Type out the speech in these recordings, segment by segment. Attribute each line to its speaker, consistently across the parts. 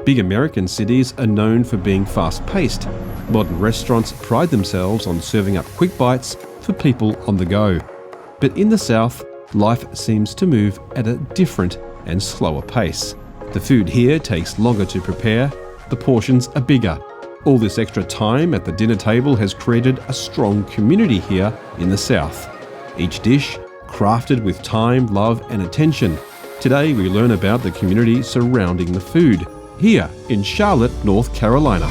Speaker 1: Big American cities are known for being fast-paced. Modern restaurants pride themselves on serving up quick bites for people on the go. But in the South, life seems to move at a different and slower pace. The food here takes longer to prepare, the portions are bigger. All this extra time at the dinner table has created a strong community here in the South. Each dish crafted with time, love and attention. Today we learn about the community surrounding the food, here in Charlotte, North Carolina.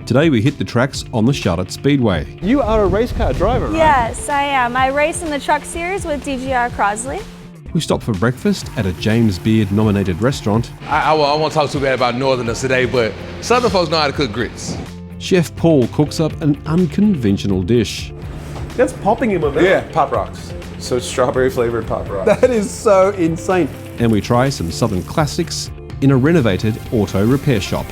Speaker 1: Today we hit the tracks on the Charlotte Speedway.
Speaker 2: You are a race car driver, right?
Speaker 3: Yes, I am. I race in the truck series with DGR Crosley.
Speaker 1: We stopped for breakfast at a James Beard nominated restaurant.
Speaker 4: I won't talk too bad about Northerners today, but Southern folks know how to cook grits.
Speaker 1: Chef Paul cooks up an unconventional dish.
Speaker 2: That's popping in my mouth.
Speaker 5: Yeah, Pop Rocks. So strawberry flavored Pop Rocks.
Speaker 2: That is so insane.
Speaker 1: And we try some Southern classics in a renovated auto repair shop.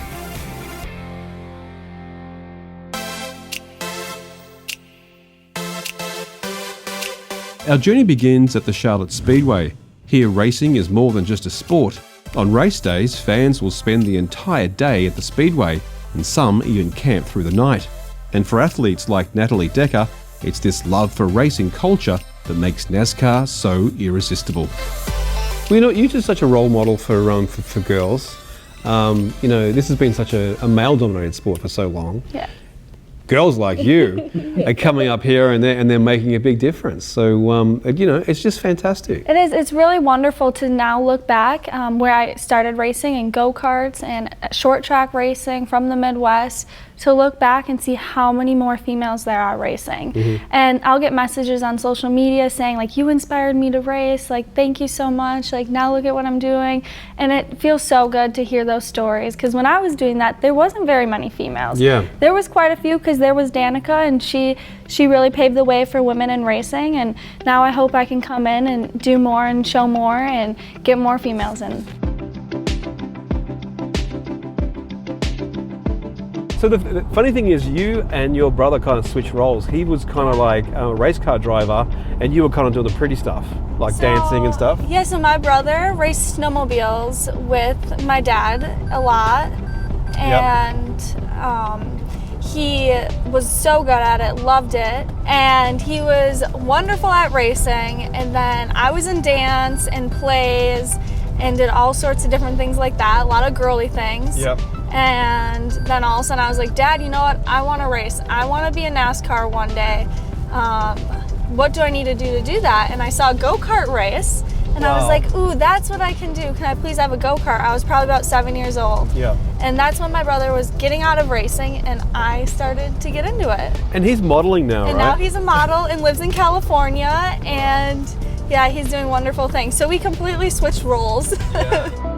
Speaker 1: Our journey begins at the Charlotte Speedway. Here racing is more than just a sport. On race days, fans will spend the entire day at the Speedway, and some even camp through the night. And for athletes like Natalie Decker, it's this love for racing culture that makes NASCAR so irresistible.
Speaker 2: Well, you know, you're just such a role model for girls. You know, this has been such a male-dominated sport for so long.
Speaker 3: Yeah.
Speaker 2: Girls like you are coming up here and they're making a big difference. So, you know, it's just fantastic.
Speaker 3: It is. It's really wonderful to now look back where I started racing in go-karts and short track racing from the Midwest, to look back and see how many more females there are racing. Mm-hmm. And I'll get messages on social media saying, like, you inspired me to race, like, thank you so much, like, now look at what I'm doing. And it feels so good to hear those stories, because when I was doing that, there wasn't very many females.
Speaker 2: Yeah.
Speaker 3: There was quite a few, because there was Danica, and she really paved the way for women in racing, and now I hope I can come in and do more and show more and get more females in.
Speaker 2: So the funny thing is, you and your brother kind of switched roles. He was kind of like a race car driver, and you were kind of doing the pretty stuff, like dancing and stuff.
Speaker 3: Yeah, so my brother raced snowmobiles with my dad a lot, and he was so good at it, loved it, and he was wonderful at racing. And then I was in dance and plays and did all sorts of different things like that, a lot of girly things.
Speaker 2: Yep.
Speaker 3: And then all of a sudden I was like, Dad, you know what? I want to race. I want to be a NASCAR one day. What do I need to do that? And I saw a go-kart race, and I was like, ooh, that's what I can do. Can I please have a go-kart? I was probably about 7 years old.
Speaker 2: Yeah.
Speaker 3: And that's when my brother was getting out of racing, and I started to get into it.
Speaker 2: And he's modeling now,
Speaker 3: and
Speaker 2: right?
Speaker 3: now he's a model and lives in California, and yeah, he's doing wonderful things. So we completely switched roles.
Speaker 2: Yeah.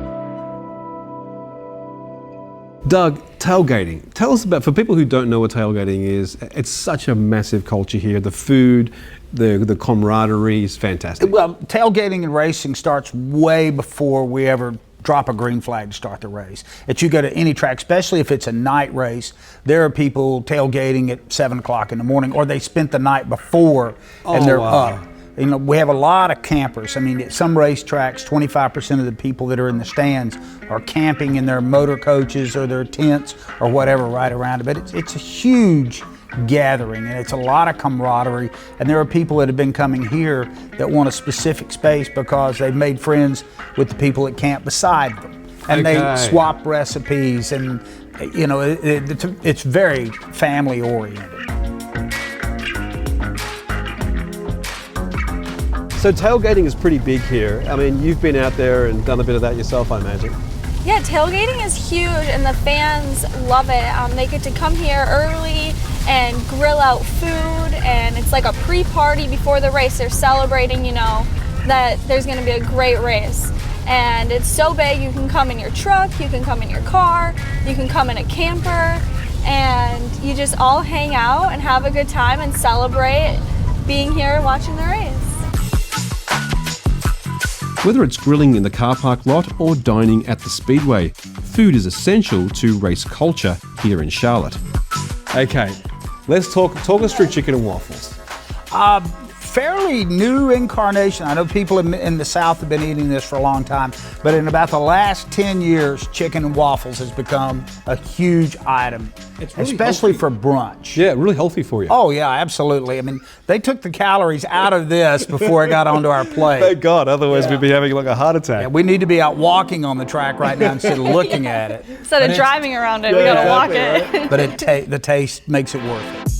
Speaker 1: Doug, tailgating. Tell us about, for people who don't know what tailgating is, it's such a massive culture here. The food, the camaraderie is fantastic.
Speaker 6: Well, tailgating and racing starts way before we ever drop a green flag to start the race. If you go to any track, especially if it's a night race, there are people tailgating at 7 o'clock in the morning, or they spent the night before and they're up. You know, we have a lot of campers. I mean, at some racetracks, 25% of the people that are in the stands are camping in their motor coaches or their tents or whatever right around it. But it's a huge gathering, and it's a lot of camaraderie. And there are people that have been coming here that want a specific space because they've made friends with the people that camp beside them. And they swap recipes, and, you know, it's very family oriented.
Speaker 2: So tailgating is pretty big here. I mean, you've been out there and done a bit of that yourself, I imagine.
Speaker 3: Yeah, tailgating is huge, and the fans love it. They get to come here early and grill out food, and it's like a pre-party before the race. They're celebrating, you know, that there's going to be a great race. And it's so big, you can come in your truck, you can come in your car, you can come in a camper, and you just all hang out and have a good time and celebrate being here and watching the race.
Speaker 1: Whether it's grilling in the car park lot or dining at the Speedway, food is essential to race culture here in Charlotte.
Speaker 2: Okay, let's talk us through chicken and waffles.
Speaker 6: Fairly new incarnation. I know people in the South have been eating this for a long time, but in about the last 10 years, chicken and waffles has become a huge item,
Speaker 2: It's really
Speaker 6: especially
Speaker 2: healthy.
Speaker 6: for brunch.
Speaker 2: Yeah, really healthy for you.
Speaker 6: Oh yeah, absolutely. I mean, they took the calories out of this before it got onto our plate.
Speaker 2: Thank God, other's we'd be having like a heart attack.
Speaker 6: Yeah, we need to be out walking on the track right now instead of looking at it.
Speaker 3: Instead of driving around it, we gotta walk it.
Speaker 6: But the taste makes it worth it.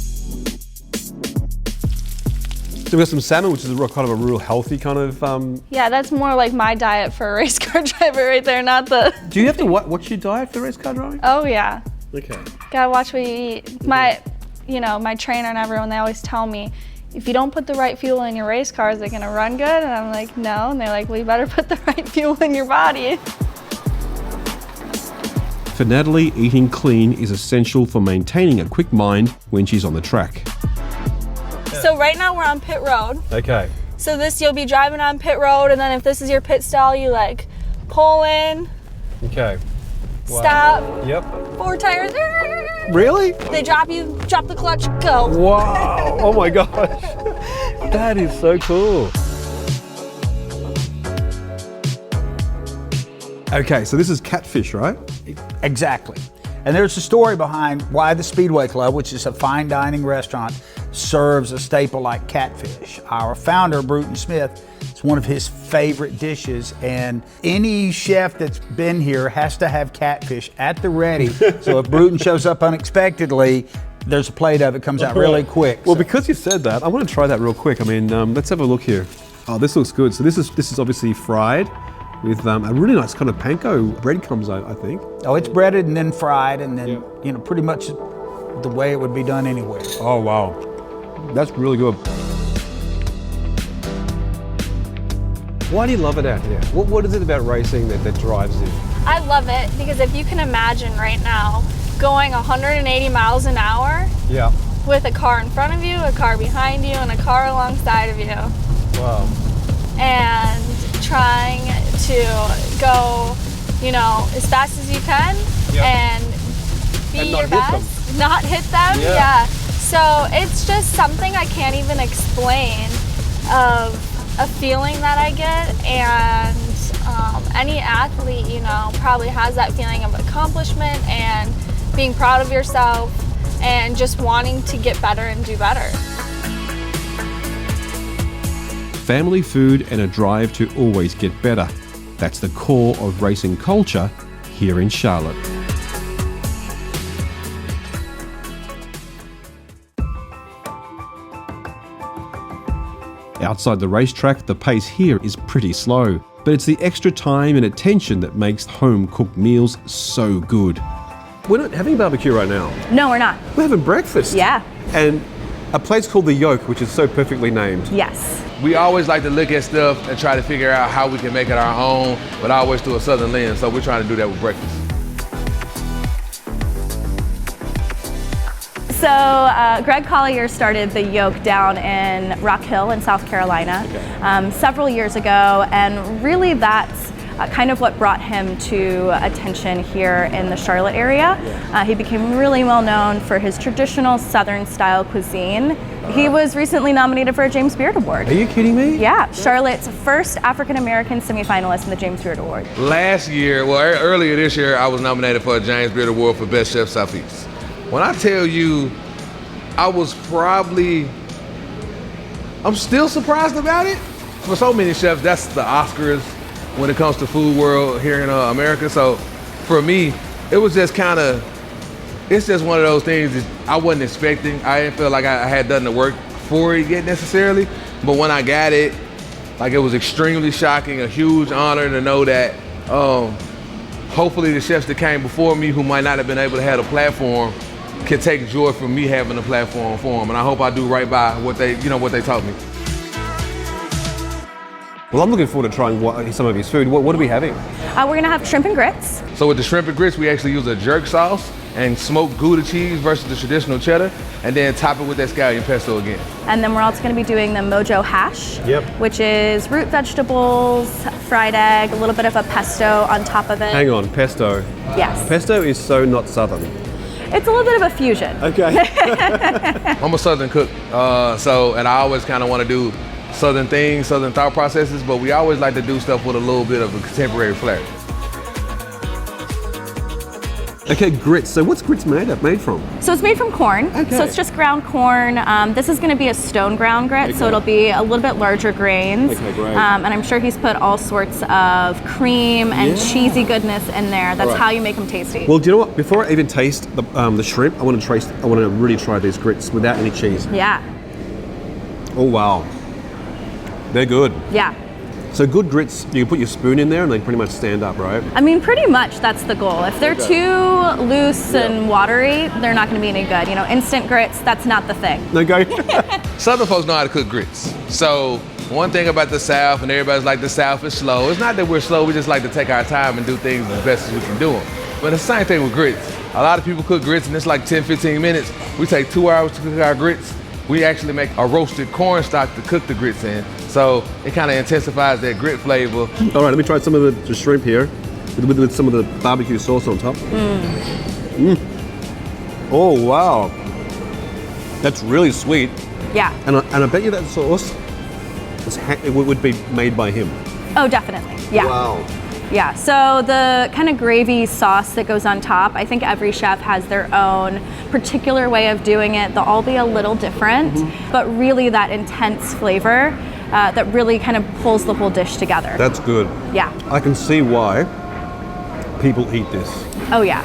Speaker 2: So we've got some salmon, which is kind of a real healthy kind of.
Speaker 3: Yeah, that's more like my diet for a race car driver right there, not the.
Speaker 2: Do you have to watch your diet for race car driving?
Speaker 3: Oh yeah.
Speaker 2: Okay.
Speaker 3: Gotta watch what you eat. My trainer and everyone, they always tell me, if you don't put the right fuel in your race car, is it gonna run good? And I'm like, no. And they're like, well, you better put the right fuel in your body.
Speaker 1: For Natalie, eating clean is essential for maintaining a quick mind when she's on the track.
Speaker 3: So right now we're on pit road.
Speaker 2: Okay.
Speaker 3: So you'll be driving on pit road, and then if this is your pit stall, you like pull in,
Speaker 2: Okay.
Speaker 3: stop,
Speaker 2: Yep.
Speaker 3: 4 tires.
Speaker 2: Really?
Speaker 3: They drop the clutch, go.
Speaker 2: Wow. Oh my gosh. That is so cool. Okay, so this is Catfish, right?
Speaker 6: Exactly. And there's a story behind why the Speedway Club, which is a fine dining restaurant, serves a staple like catfish. Our founder, Bruton Smith, it's one of his favorite dishes, and any chef that's been here has to have catfish at the ready. So if Bruton shows up unexpectedly, there's a plate of it, comes out really quick.
Speaker 2: Well, because you said that, I want to try that real quick. I mean, let's have a look here. Oh, this looks good. So this is obviously fried with a really nice kind of panko breadcrumbs, I think.
Speaker 6: Oh, it's breaded and then fried, and then pretty much the way it would be done anywhere.
Speaker 2: Oh wow, that's really good. Why do you love it out here? What is it about racing that drives you?
Speaker 3: I love it because if you can imagine right now going 180 miles an hour
Speaker 2: Yeah.
Speaker 3: with a car in front of you, a car behind you, and a car alongside of you,
Speaker 2: Wow.
Speaker 3: and trying to go, as fast as you can and be
Speaker 2: And not
Speaker 3: your
Speaker 2: hit
Speaker 3: best, not hit them.
Speaker 2: Yeah.
Speaker 3: So it's just something I can't even explain of a feeling that I get, and any athlete, probably has that feeling of accomplishment and being proud of yourself and just wanting to get better and do better.
Speaker 1: Family food and a drive to always get better. That's the core of racing culture here in Charlotte. Outside the racetrack, the pace here is pretty slow, but it's the extra time and attention that makes home-cooked meals so good.
Speaker 2: We're not having barbecue right now.
Speaker 7: No, we're not.
Speaker 2: We're having breakfast.
Speaker 7: Yeah.
Speaker 2: And a place called the Yolk, which is so perfectly named.
Speaker 7: Yes.
Speaker 4: We always like to look at stuff and try to figure out how we can make it our own, but always through a southern lens. So we're trying to do that with breakfast.
Speaker 7: So Greg Collier started the Yolk down in Rock Hill in South Carolina several years ago, and really that's kind of what brought him to attention here in the Charlotte area. He became really well known for his traditional Southern style cuisine. He was recently nominated for a James Beard Award.
Speaker 2: Are you kidding me?
Speaker 7: Yeah, Charlotte's first African-American semifinalist in the James Beard Award.
Speaker 4: Last year, earlier this year, I was nominated for a James Beard Award for Best Chef Southeast. When I tell you, I'm still surprised about it. For so many chefs, that's the Oscars when it comes to food world here in America. So for me, it was just it's just one of those things that I wasn't expecting. I didn't feel like I had done the work for it yet necessarily, but when I got it, it was extremely shocking, a huge honor to know that hopefully the chefs that came before me who might not have been able to have a platform can take joy from me having a platform for them. And I hope I do right by what they taught me.
Speaker 2: Well, I'm looking forward to trying some of his food. What are we having?
Speaker 7: We're gonna have shrimp and grits.
Speaker 4: So with the shrimp and grits, we actually use a jerk sauce. and smoked Gouda cheese versus the traditional cheddar, and then top it with that scallion pesto again.
Speaker 7: And then we're also going to be doing the mojo hash, which is root vegetables, fried egg, a little bit of a pesto on top of it.
Speaker 2: Hang on, pesto.
Speaker 7: Yes.
Speaker 2: Pesto is so not Southern.
Speaker 7: It's a little bit of a fusion.
Speaker 2: Okay.
Speaker 4: I'm a Southern cook, and I always kind of want to do Southern things, Southern thought processes, but we always like to do stuff with a little bit of a contemporary flair.
Speaker 2: Okay, grits. So what's grits made from?
Speaker 7: So it's made from corn.
Speaker 2: Okay.
Speaker 7: So it's just ground corn. This is going to be a stone ground grit, so it'll be a little bit larger grains.
Speaker 2: Okay, great.
Speaker 7: And I'm sure he's put all sorts of cream and cheesy goodness in there. That's how you make them tasty.
Speaker 2: Well, do you know what? Before I even taste the shrimp, I want to really try these grits without any cheese.
Speaker 7: Yeah.
Speaker 2: Oh wow, they're good.
Speaker 7: Yeah.
Speaker 2: So good grits, you can put your spoon in there and they pretty much stand up, right?
Speaker 7: I mean, pretty much that's the goal. If they're too loose and watery, they're not going to be any good. You know, instant grits, that's not the thing.
Speaker 2: No go.
Speaker 4: Southern folks know how to cook grits. So one thing about the South, and everybody's like the South is slow. It's not that we're slow, we just like to take our time and do things as best as we can do them. But it's the same thing with grits. A lot of people cook grits and it's like 10, 15 minutes. We take 2 hours to cook our grits. We actually make a roasted corn stock to cook the grits in. So it kind of intensifies that grit flavor.
Speaker 2: All right, let me try some of the shrimp here with some of the barbecue sauce on top. Oh, wow. That's really sweet.
Speaker 7: Yeah.
Speaker 2: And I bet you that sauce would be made by him.
Speaker 7: Oh, definitely. Yeah.
Speaker 2: Wow.
Speaker 7: Yeah, so the kind of gravy sauce that goes on top, I think every chef has their own particular way of doing it. They'll all be a little different, but really that intense flavor that really kind of pulls the whole dish together.
Speaker 2: That's good.
Speaker 7: Yeah.
Speaker 2: I can see why people eat this.
Speaker 7: Oh, yeah.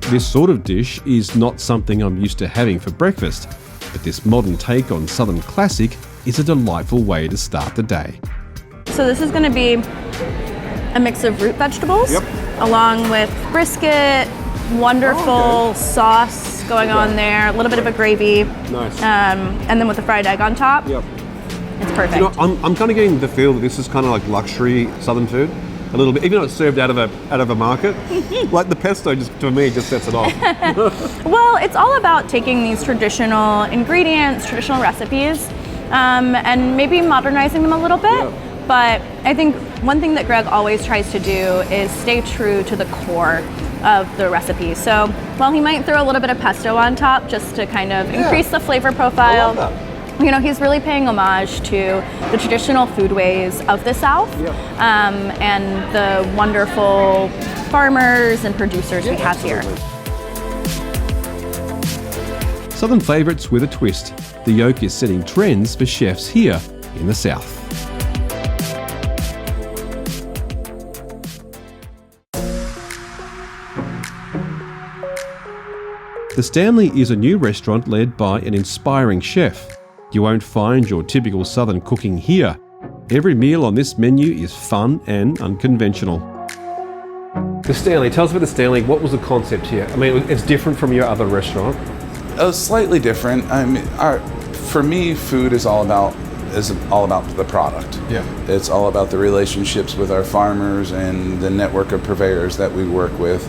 Speaker 1: This sort of dish is not something I'm used to having for breakfast, but this modern take on Southern classic is a delightful way to start the day.
Speaker 7: So this is going to be a mix of root vegetables along with brisket, wonderful sauce going on there, a little bit of a gravy.
Speaker 2: Nice.
Speaker 7: And then with the fried egg on top.
Speaker 2: Yep.
Speaker 7: It's perfect.
Speaker 2: You know, I'm kind of getting the feel that this is kind of like luxury Southern food. A little bit, even though it's served out of a market. Like the pesto, just to me, just sets it off.
Speaker 7: Well, it's all about taking these traditional ingredients, traditional recipes, and maybe modernizing them a little bit.
Speaker 2: Yeah.
Speaker 7: But I think one thing that Greg always tries to do is stay true to the core of the recipe. So while he might throw a little bit of pesto on top just to kind of increase the flavor profile,
Speaker 2: I love that.
Speaker 7: you know, he's really paying homage to the traditional foodways of the South, and the wonderful farmers and producers we have here.
Speaker 1: Southern favourites with a twist. The Yolk is setting trends for chefs here in the South. The Stanley is a new restaurant led by an inspiring chef. You won't find your typical Southern cooking here. Every meal on this menu is fun and unconventional.
Speaker 2: The Stanley, tell us about the Stanley. What was the concept here? I mean, it's different from your other restaurant.
Speaker 5: Slightly different. I mean, for me, food is all about the product.
Speaker 2: Yeah.
Speaker 5: It's all about the relationships with our farmers and the network of purveyors that we work with,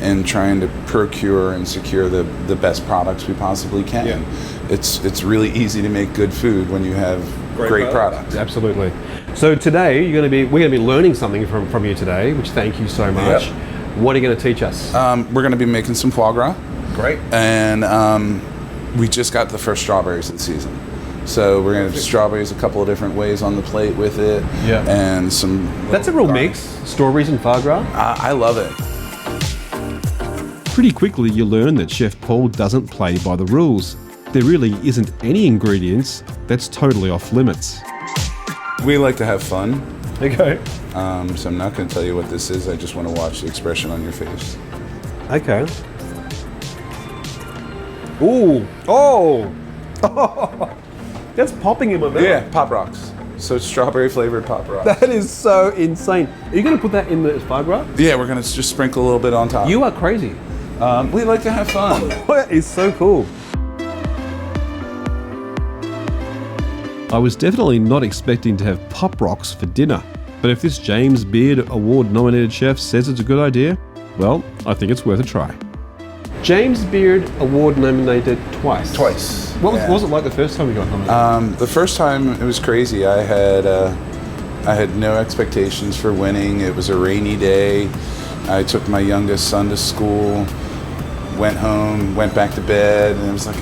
Speaker 5: and trying to procure and secure the best products we possibly can.
Speaker 2: Yeah.
Speaker 5: It's really easy to make good food when you have great products.
Speaker 2: Absolutely. So today we're going to be learning something from you today, which thank you so much.
Speaker 5: Yep.
Speaker 2: What are you going to teach us?
Speaker 5: We're going to be making some foie gras.
Speaker 2: Great.
Speaker 5: And we just got the first strawberries in season. So we're going to have strawberries a couple of different ways on the plate with it.
Speaker 2: Yeah.
Speaker 5: And some...
Speaker 2: That's a real mix, strawberries and foie gras.
Speaker 5: I love it.
Speaker 1: Pretty quickly you learn that Chef Paul doesn't play by the rules. There really isn't any ingredients that's totally off limits.
Speaker 5: We like to have fun.
Speaker 2: Okay.
Speaker 5: So I'm not going to tell you what this is. I just want to watch the expression on your face.
Speaker 2: Okay. Ooh. Oh. That's popping in my mouth.
Speaker 5: Yeah, Pop Rocks. So strawberry flavored Pop Rocks.
Speaker 2: That is so insane. Are you going to put that in the foie gras?
Speaker 5: Yeah, we're going to just sprinkle a little bit on top.
Speaker 2: You are crazy.
Speaker 5: We like to have fun.
Speaker 2: That is so cool.
Speaker 1: I was definitely not expecting to have Pop Rocks for dinner. But if this James Beard Award-nominated chef says it's a good idea, well, I think it's worth a try.
Speaker 2: James Beard Award nominated twice.
Speaker 5: Twice.
Speaker 2: What
Speaker 5: yeah.
Speaker 2: was it like the first time you got nominated?
Speaker 5: The first time it was crazy. I had no expectations for winning. It was a rainy day. I took my youngest son to school, went home, went back to bed, and it was like,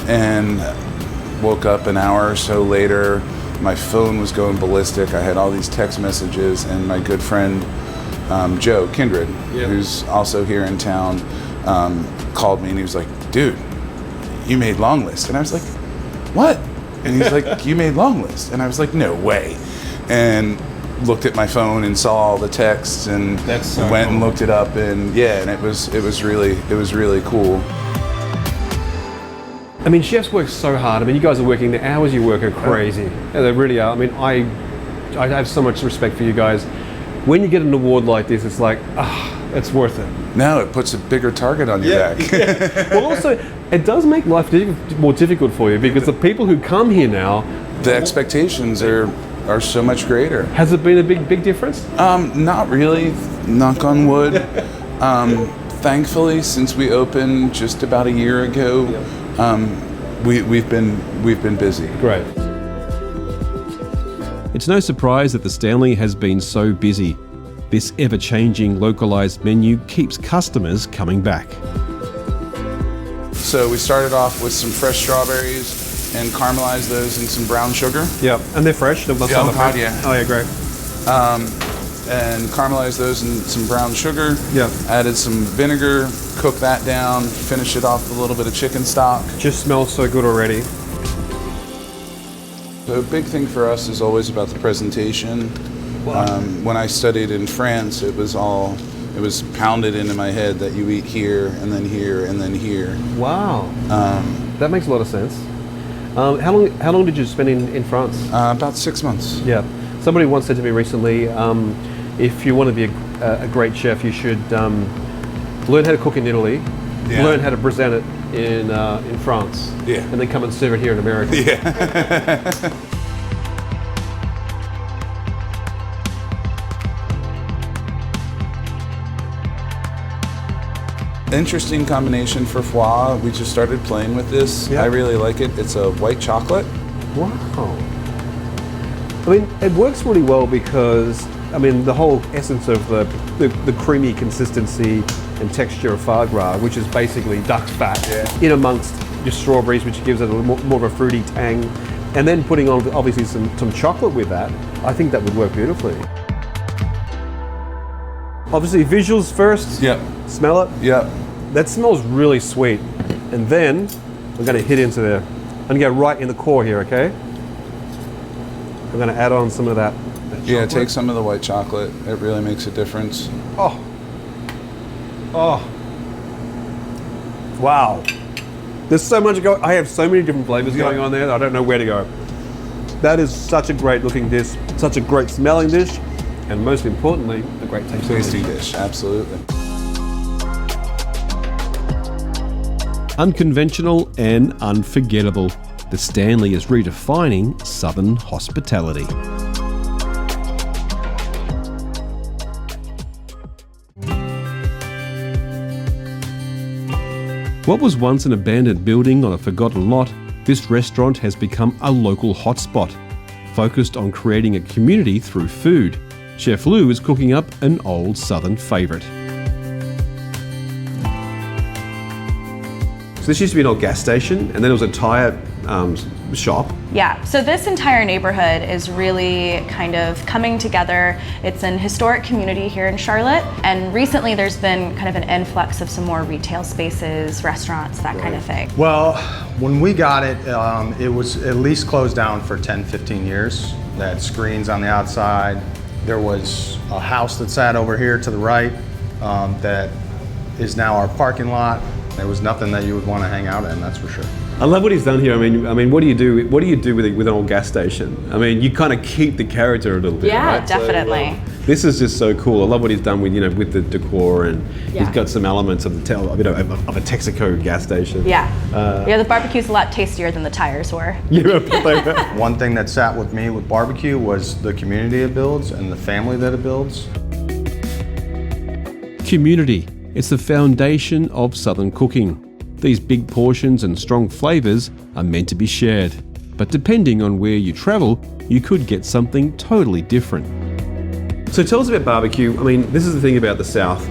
Speaker 5: and woke up an hour or so later. My phone was going ballistic. I had all these text messages, and my good friend Joe Kindred, who's also here in town, called me and he was like, dude, you made long list. And I was like, what? And he's like, you made long list. And I was like, no way. And looked at my phone and saw all the texts and went and looked it up, and and it was really cool.
Speaker 2: I mean, chefs work so hard. I mean, you guys are working, the hours you work are crazy. Yeah, they really are. I mean, I have so much respect for you guys. When you get an award like this, it's like, it's worth it.
Speaker 5: No, it puts a bigger target on your back.
Speaker 2: Well, also, it does make life more difficult for you because the people who come here now,
Speaker 5: the expectations are so much greater.
Speaker 2: Has it been a big difference?
Speaker 5: Not really, knock on wood. Thankfully, since we opened just about a year ago, we've been busy.
Speaker 2: Great.
Speaker 1: It's no surprise that the Stanley has been so busy. This ever-changing localized menu keeps customers coming back.
Speaker 5: So we started off with some fresh strawberries and caramelized those in some brown sugar.
Speaker 2: Yeah, and they're fresh. They're not fresh.
Speaker 5: Yeah.
Speaker 2: Oh yeah, great.
Speaker 5: And caramelized those in some brown sugar.
Speaker 2: Yeah.
Speaker 5: Added some vinegar, cooked that down, finished it off with a little bit of chicken stock.
Speaker 2: Just smells so good already.
Speaker 5: The big thing for us is always about the presentation. When I studied in France, it was pounded into my head that you eat here and then here and then here.
Speaker 2: Wow. That makes a lot of sense. How long did you spend in France?
Speaker 5: About 6 months.
Speaker 2: Yeah. Somebody once said to me recently, if you want to be a great chef, you should learn how to cook in Italy, learn how to present it in France, and then come and serve it here in America.
Speaker 5: Yeah. Interesting combination for foie. We just started playing with this. I really like it. It's a white chocolate.
Speaker 2: Wow. I mean, it works really well because, I mean, the whole essence of the creamy consistency and texture of foie gras, which is basically duck's fat, in amongst your strawberries, which gives it a more of a fruity tang, and then putting on obviously some chocolate with that, I think that would work beautifully. Obviously, visuals first.
Speaker 5: Yep.
Speaker 2: Smell it.
Speaker 5: Yep.
Speaker 2: That smells really sweet. And then we're going to hit into there. I'm going to go right in the core here, okay? I'm going to add on some of that
Speaker 5: Yeah, take some of the white chocolate. It really makes a difference.
Speaker 2: Oh. Wow. There's so much going. I have so many different flavors going on there. I don't know where to go. That is such a great looking dish, such a great smelling dish, and most importantly, a great tasting
Speaker 5: dish. Absolutely.
Speaker 1: Unconventional and unforgettable, the Stanley is redefining Southern hospitality. What was once an abandoned building on a forgotten lot, this restaurant has become a local hotspot, focused on creating a community through food. Chef Lou is cooking up an old Southern favourite.
Speaker 2: So this used to be an old gas station, and then it was a tyre shop.
Speaker 7: Yeah, so this entire neighborhood is really kind of coming together. It's an historic community here in Charlotte, and recently there's been kind of an influx of some more retail spaces, restaurants, that kind of thing.
Speaker 8: Well, when we got it, it was at least closed down for 10, 15 years. They had screens on the outside. There was a house that sat over here to the right that is now our parking lot. There was nothing that you would want to hang out in, that's for sure.
Speaker 2: I love what he's done here. I mean, what do you do? What do you do with an old gas station? I mean, you kind of keep the character a little bit.
Speaker 7: Yeah,
Speaker 2: right?
Speaker 7: definitely.
Speaker 1: This is just so cool. I love what he's done with, with the decor, and he's got some elements of the of a Texaco gas station.
Speaker 7: Yeah. The barbecue's a lot tastier than the tires were.
Speaker 8: One thing that sat with me with barbecue was the community it builds and the family that it builds.
Speaker 1: Community. It's the foundation of Southern cooking. These big portions and strong flavours are meant to be shared. But depending on where you travel, you could get something totally different. So tell us about barbecue. I mean, this is the thing about the South.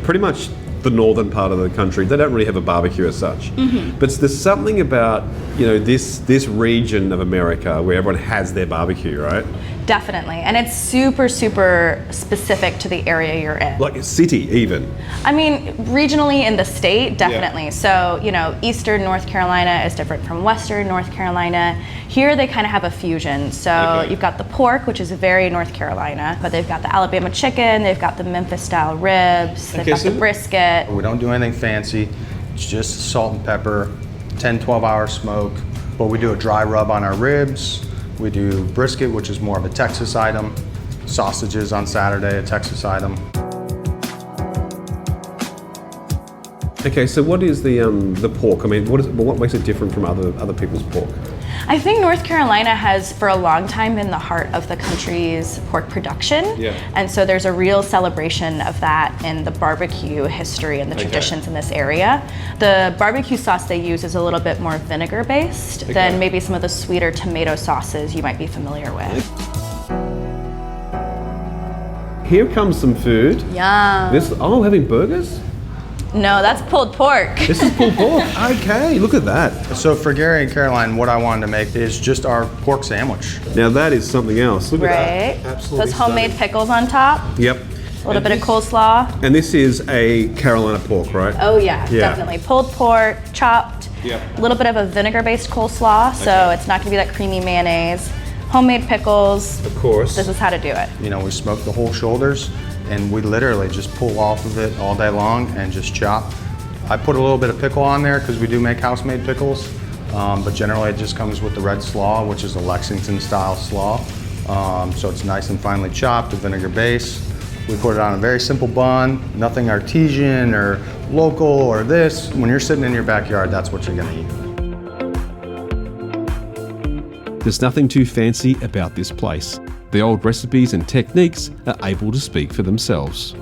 Speaker 1: Pretty much the northern part of the country, they don't really have a barbecue as such. But there's something about, this region of America where everyone has their barbecue, right?
Speaker 7: Definitely, and it's super, super specific to the area you're in.
Speaker 1: Like a city, even.
Speaker 7: I mean, regionally in the state, definitely. Yeah. So, Eastern North Carolina is different from Western North Carolina. Here they kind of have a fusion. So you've got the pork, which is very North Carolina, but they've got the Alabama chicken, they've got the Memphis style ribs, they've got the brisket.
Speaker 8: We don't do anything fancy. It's just salt and pepper, 10, 12 hour smoke. But we do a dry rub on our ribs. We do brisket, which is more of a Texas item. Sausages on Saturday, a Texas item.
Speaker 1: Okay, so what is the pork? I mean, what makes it different from other people's pork?
Speaker 7: I think North Carolina has, for a long time, been the heart of the country's pork production. Yeah. And so there's a real celebration of that in the barbecue history and the traditions in this area. The barbecue sauce they use is a little bit more vinegar based than maybe some of the sweeter tomato sauces you might be familiar with.
Speaker 1: Here comes some food.
Speaker 7: Yum.
Speaker 1: Having burgers?
Speaker 7: No, that's pulled pork.
Speaker 1: This is pulled pork. Okay, look at that.
Speaker 8: So for Gary and Caroline, what I wanted to make is just our pork sandwich.
Speaker 1: Now that is something else. Look at that. Absolutely.
Speaker 7: Those homemade pickles on top.
Speaker 1: Yep.
Speaker 7: A little bit of coleslaw.
Speaker 1: And this is a Carolina pork, right?
Speaker 7: Oh yeah, definitely. Pulled pork, chopped. Yep. A little bit of a vinegar-based coleslaw, so it's not gonna be that creamy mayonnaise. Homemade pickles.
Speaker 1: Of course.
Speaker 7: This is how to do it.
Speaker 8: We smoke the whole shoulders, and we literally just pull off of it all day long and just chop. I put a little bit of pickle on there because we do make house-made pickles, but generally it just comes with the red slaw, which is a Lexington style slaw. So it's nice and finely chopped, a vinegar base. We put it on a very simple bun, nothing artesian or local or this. When you're sitting in your backyard, that's what you're gonna eat.
Speaker 1: There's nothing too fancy about this place. The old recipes and techniques are able to speak for themselves.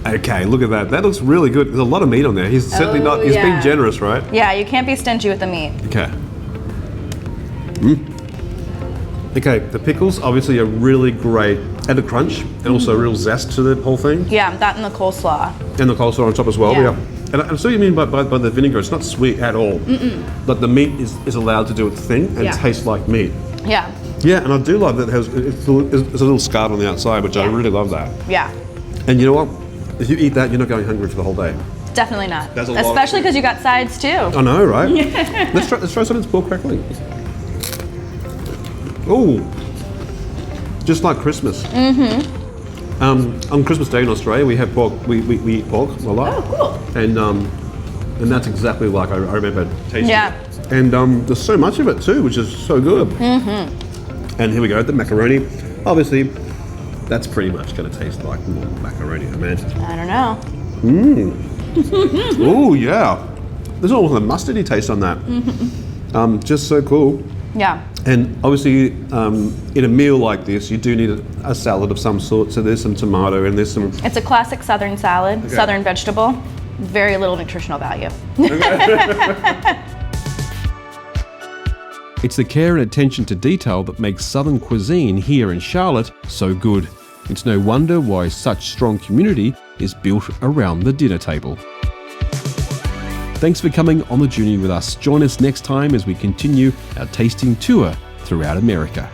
Speaker 1: Okay, look at that. That looks really good. There's a lot of meat on there. He's certainly not, he's being generous, right?
Speaker 7: Yeah, you can't be stingy with the meat.
Speaker 1: Okay. Okay, the pickles obviously are really great. Add a crunch and also a real zest to the whole thing.
Speaker 7: Yeah, that and the coleslaw.
Speaker 1: And the coleslaw on top as well, yeah. And I see what you mean by the vinegar. It's not sweet at all. But the meat is allowed to do its thing and taste like meat.
Speaker 7: Yeah.
Speaker 1: Yeah, and I do love that it's a little scarred on the outside, which I really love that.
Speaker 7: Yeah.
Speaker 1: And you know what? If you eat that, you're not going hungry for the whole day.
Speaker 7: Definitely not. Especially because you got sides too.
Speaker 1: I know, right? Let's try some of this pork crackling. Oh, just like Christmas. On Christmas Day in Australia, we have pork. We eat pork a lot.
Speaker 7: Oh, cool.
Speaker 1: And that's exactly like I remember tasting.
Speaker 7: Yeah.
Speaker 1: It. And there's so much of it too, which is so good. And here we go, the macaroni. Obviously, that's pretty much going to taste like macaroni, I imagine.
Speaker 7: I don't know.
Speaker 1: Oh yeah, there's almost a mustardy taste on that. Just so cool.
Speaker 7: Yeah.
Speaker 1: And obviously, in a meal like this, you do need a salad of some sort. So there's some tomato and there's some.
Speaker 7: It's a classic Southern salad, Southern vegetable. Very little nutritional value.
Speaker 1: It's the care and attention to detail that makes Southern cuisine here in Charlotte so good. It's no wonder why such strong community is built around the dinner table. Thanks for coming on the journey with us. Join us next time as we continue our tasting tour throughout America.